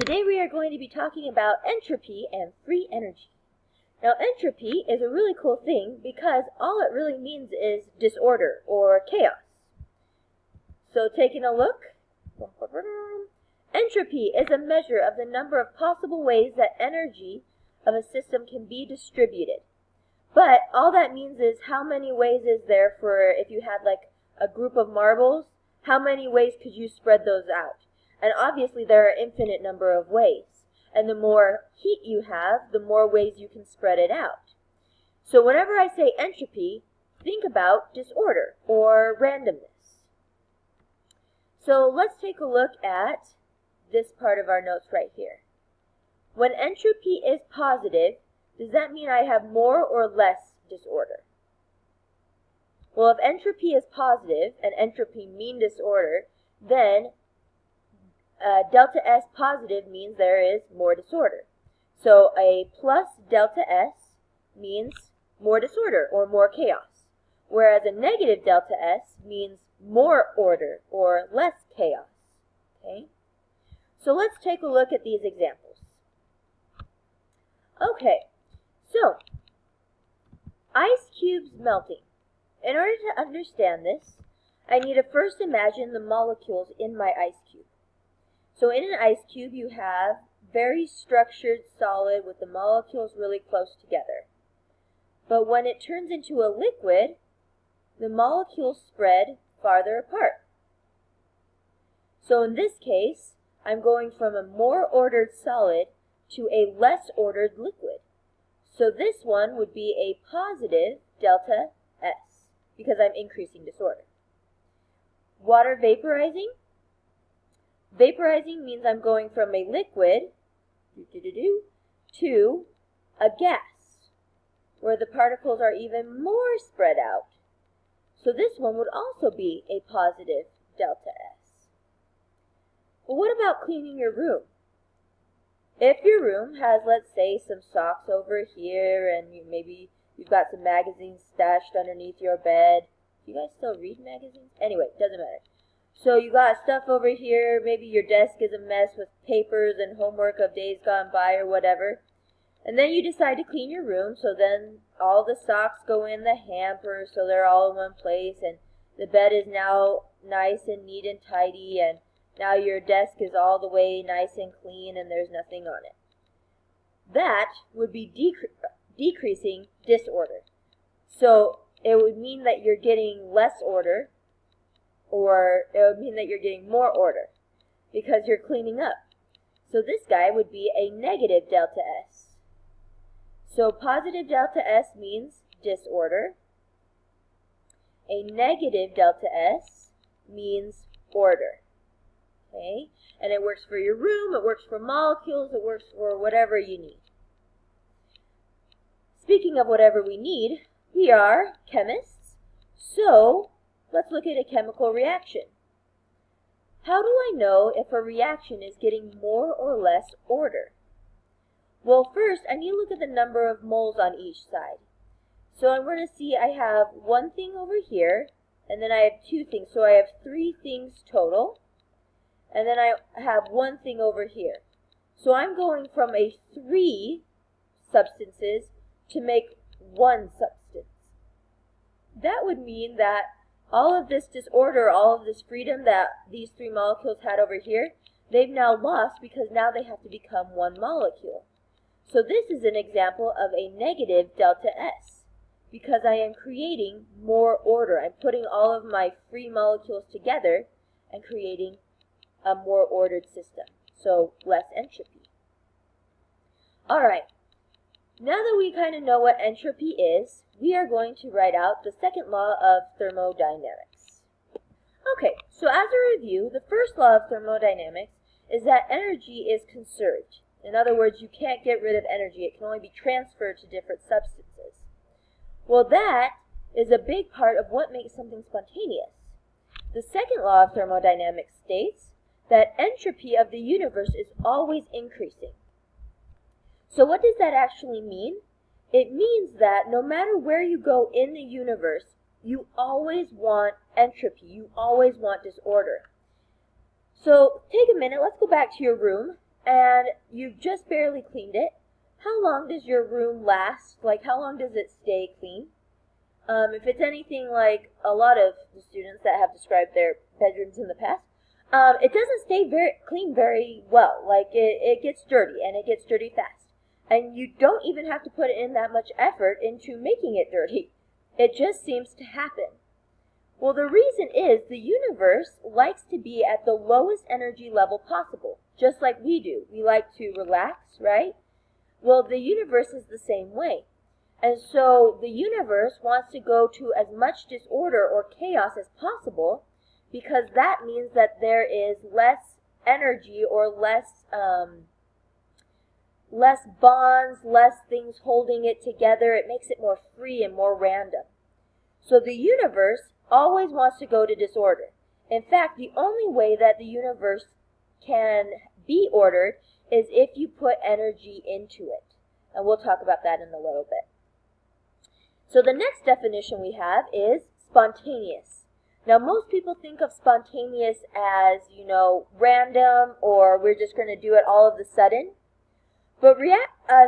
Today we are going to be talking about entropy and free energy. Now entropy is a really cool thing because all it really means is disorder or chaos. So taking a look, entropy is a measure of the number of possible ways that energy of a system can be distributed. But all that means is how many ways is there for, if you had like a group of marbles, how many ways could you spread those out? And obviously there are infinite number of ways. And the more heat you have, the more ways you can spread it out. So whenever I say entropy, think about disorder or randomness. So let's take a look at this part of our notes right here. When entropy is positive, does that mean I have more or less disorder? Well, if entropy is positive and entropy mean disorder, then delta S positive means there is more disorder. So a plus delta S means more disorder or more chaos, whereas a negative delta S means more order or less chaos. Okay? So let's take a look at these examples. Okay, so ice cubes melting. In order to understand this, I need to first imagine the molecules in my ice cube. So in an ice cube, you have very structured solid with the molecules really close together. But when it turns into a liquid, the molecules spread farther apart. So in this case, I'm going from a more ordered solid to a less ordered liquid. So this one would be a positive delta S, because I'm increasing disorder. Water vaporizing. Vaporizing means I'm going from a liquid to a gas, where the particles are even more spread out. So this one would also be a positive delta S. But what about cleaning your room? If your room has, let's say, some socks over here, and maybe you've got some magazines stashed underneath your bed. Do you guys still read magazines? Anyway, doesn't matter. So you got stuff over here, maybe your desk is a mess with papers and homework of days gone by or whatever. And then you decide to clean your room, so then all the socks go in the hamper so they're all in one place, and the bed is now nice and neat and tidy, and now your desk is all the way nice and clean and there's nothing on it. That would be decreasing disorder. So it would mean that you're getting less order, or it would mean that you're getting more order because you're cleaning up. So this guy would be a negative delta S. So positive delta S means disorder. A negative delta S means order. Okay? And it works for your room, it works for molecules, it works for whatever you need. Speaking of whatever we need, we are chemists, so let's look at a chemical reaction. How do I know if a reaction is getting more or less order? Well, first, I need to look at the number of moles on each side. So I'm going to see I have one thing over here, and then I have two things. So I have three things total, and then I have one thing over here. So I'm going from a 3 substances to make one substance. That would mean that all of this disorder, all of this freedom that these 3 molecules had over here, they've now lost because now they have to become one molecule. So this is an example of a negative delta S because I am creating more order. I'm putting all of my free molecules together and creating a more ordered system. So less entropy. Alright, now that we kind of know what entropy is, we are going to write out the second law of thermodynamics. Okay, so as a review, the first law of thermodynamics is that energy is conserved. In other words, you can't get rid of energy. It can only be transferred to different substances. Well, that is a big part of what makes something spontaneous. The second law of thermodynamics states that entropy of the universe is always increasing. So what does that actually mean? It means that no matter where you go in the universe, you always want entropy. You always want disorder. So take a minute, let's go back to your room, and you've just barely cleaned it, how long does your room last? Like, how long does it stay clean? If it's anything like a lot of the students that have described their bedrooms in the past, it doesn't stay very clean very well. Like, it gets dirty, and it gets dirty fast. And you don't even have to put in that much effort into making it dirty. It just seems to happen. Well, the reason is the universe likes to be at the lowest energy level possible, just like we do. We like to relax, right? Well, the universe is the same way. And so the universe wants to go to as much disorder or chaos as possible, because that means that there is less energy or less bonds, less things holding it together. It makes it more free and more random. So the universe always wants to go to disorder. In fact, the only way that the universe can be ordered is if you put energy into it. And we'll talk about that in a little bit. So the next definition we have is spontaneous. Now, most people think of spontaneous as, random, or we're just going to do it all of a sudden. But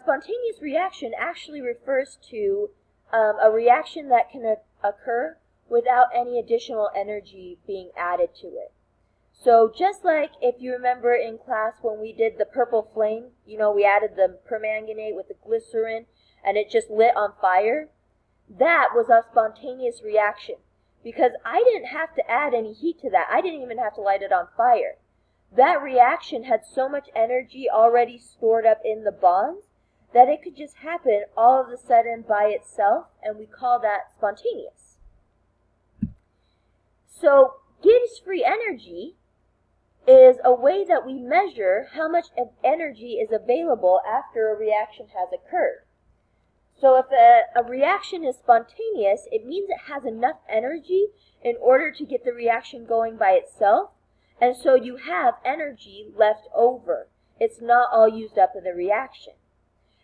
spontaneous reaction actually refers to a reaction that can occur without any additional energy being added to it. So just like if you remember in class when we did the purple flame, we added the permanganate with the glycerin and it just lit on fire, that was a spontaneous reaction because I didn't have to add any heat to that. I didn't even have to light it on fire. That reaction had so much energy already stored up in the bonds that it could just happen all of a sudden by itself, and we call that spontaneous. So Gibbs free energy is a way that we measure how much energy is available after a reaction has occurred. So if a reaction is spontaneous, it means it has enough energy in order to get the reaction going by itself, and so you have energy left over. It's not all used up in the reaction.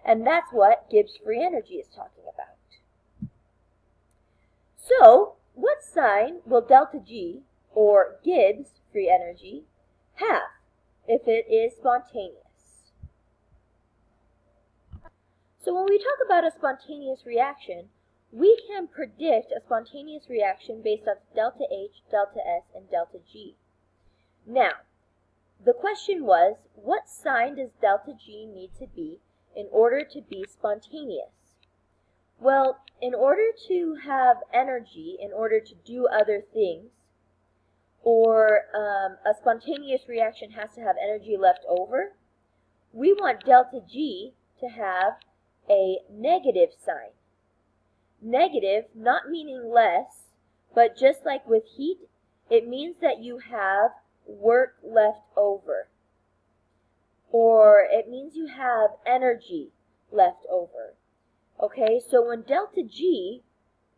And that's what Gibbs free energy is talking about. So, what sign will delta G, or Gibbs free energy, have if it is spontaneous? So when we talk about a spontaneous reaction, we can predict a spontaneous reaction based on delta H, delta S, and delta G. Now, the question was, what sign does delta G need to be in order to be spontaneous? Well, in order to have energy, in order to do other things, or a spontaneous reaction has to have energy left over, we want delta G to have a negative sign. Negative, not meaning less, but just like with heat, it means that you have work left over. Or it means you have energy left over. Okay, so when delta G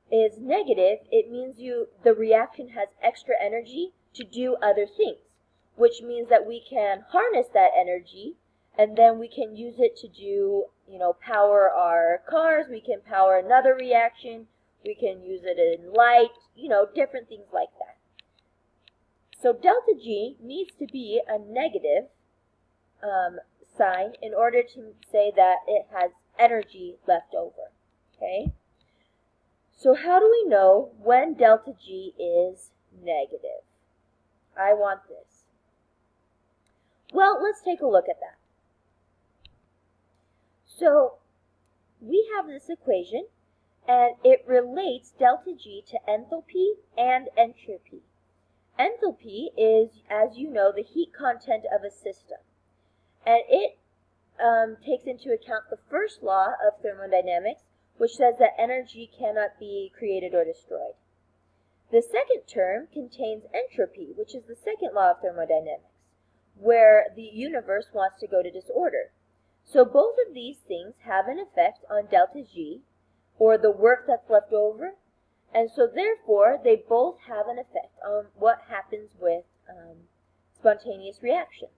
is negative, it means the reaction has extra energy to do other things, which means that we can harness that energy and then we can use it to do, power our cars, we can power another reaction, we can use it in light, different things like that. So delta G needs to be a negative sign in order to say that it has energy left over. Okay? So how do we know when delta G is negative? I want this. Well, let's take a look at that. So we have this equation, and it relates delta G to enthalpy and entropy. Enthalpy is, as you know, the heat content of a system. And it takes into account the first law of thermodynamics, which says that energy cannot be created or destroyed. The second term contains entropy, which is the second law of thermodynamics, where the universe wants to go to disorder. So both of these things have an effect on delta G, or the work that's left over, and so therefore they both have an effect on what happens with spontaneous reactions.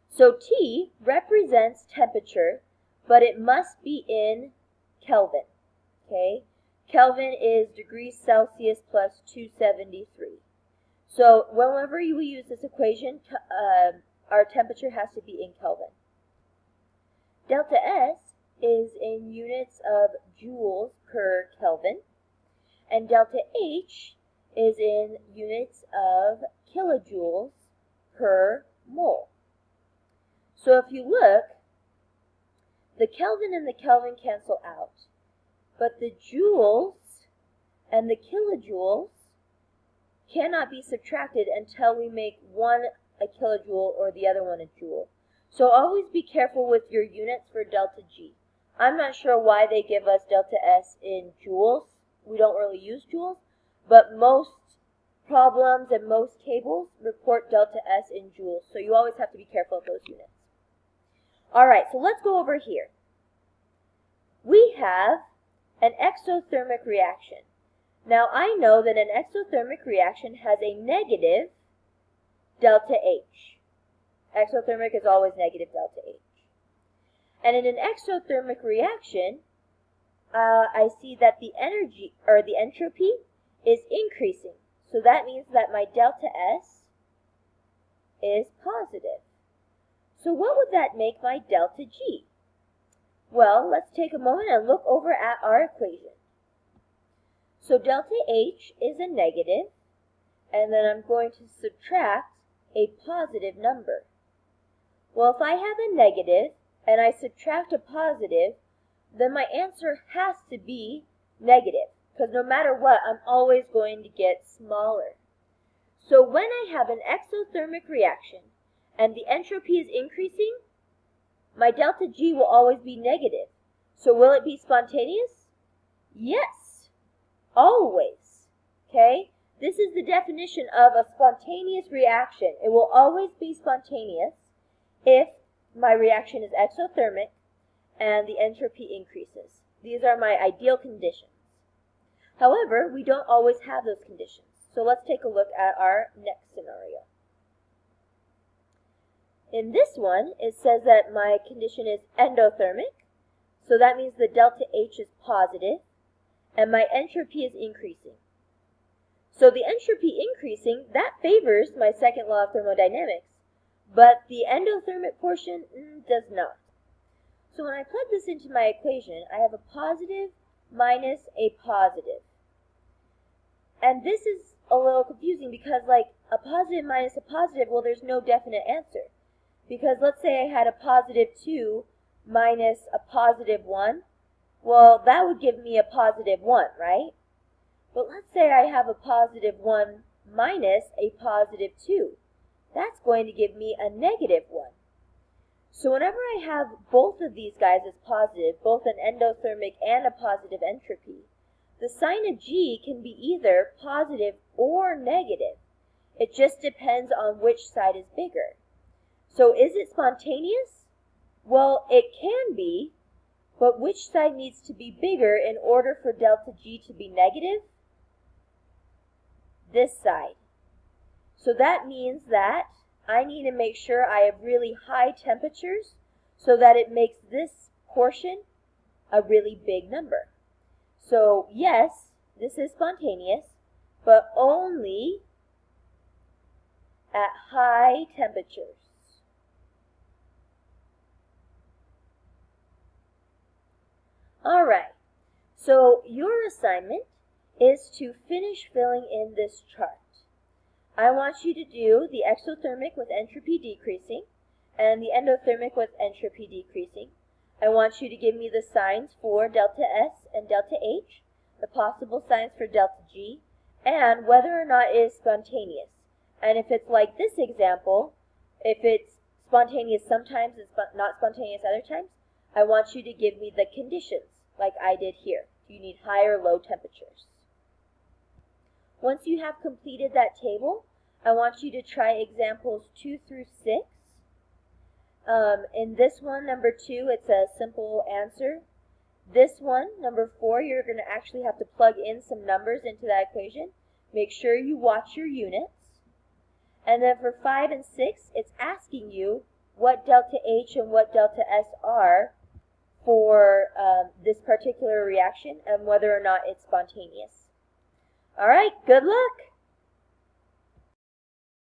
So T represents temperature, but it must be in Kelvin. Okay? Kelvin is degrees Celsius plus 273. So whenever we use this equation, our temperature has to be in Kelvin. Delta S is in units of joules per Kelvin, and delta H is in units of kilojoules per mole. So if you look, the Kelvin and the Kelvin cancel out, but the joules and the kilojoules cannot be subtracted until we make one a kilojoule or the other one a joule. So always be careful with your units for delta G. I'm not sure why they give us delta S in joules. We don't really use joules, but most problems and most tables report delta S in joules, so you always have to be careful of those units. Alright, so let's go over here. We have an exothermic reaction. Now I know that an exothermic reaction has a negative delta H. Exothermic is always negative delta H. And in an exothermic reaction, I see that the energy, or the entropy, is increasing. So that means that my delta S is positive. So what would that make my delta G? Well, let's take a moment and look over at our equation. So delta H is a negative, and then I'm going to subtract a positive number. Well, if I have a negative and I subtract a positive, then my answer has to be negative, because no matter what, I'm always going to get smaller. So when I have an exothermic reaction and the entropy is increasing, my delta G will always be negative. So will it be spontaneous? Yes, always. Okay? This is the definition of a spontaneous reaction. It will always be spontaneous if my reaction is exothermic and the entropy increases. These are my ideal conditions. However, we don't always have those conditions. So let's take a look at our next scenario. In this one, it says that my condition is endothermic. So that means the delta H is positive and my entropy is increasing. So the entropy increasing, that favors my second law of thermodynamics, but the endothermic portion does not. So when I plug this into my equation, I have a positive minus a positive. And this is a little confusing because like a positive minus a positive, well, there's no definite answer. Because let's say I had a positive 2 minus a positive 1. Well, that would give me a positive 1, right? But let's say I have a positive 1 minus a positive 2. That's going to give me a negative 1. So whenever I have both of these guys as positive, both an endothermic and a positive entropy, the sign of G can be either positive or negative. It just depends on which side is bigger. So is it spontaneous? Well, it can be, but which side needs to be bigger in order for delta G to be negative? This side. So that means that I need to make sure I have really high temperatures so that it makes this portion a really big number. So yes, this is spontaneous, but only at high temperatures. Alright, so your assignment is to finish filling in this chart. I want you to do the exothermic with entropy decreasing and the endothermic with entropy decreasing. I want you to give me the signs for delta S and delta H, the possible signs for delta G, and whether or not it is spontaneous. And if it's like this example, if it's spontaneous sometimes and not spontaneous other times, I want you to give me the conditions like I did here. Do you need high or low temperatures? Once you have completed that table, I want you to try examples 2 through 6. In this one, number 2, it's a simple answer. This one, number 4, you're going to actually have to plug in some numbers into that equation. Make sure you watch your units. And then for 5 and 6, it's asking you what delta H and what delta S are for this particular reaction and whether or not it's spontaneous. All right, good luck.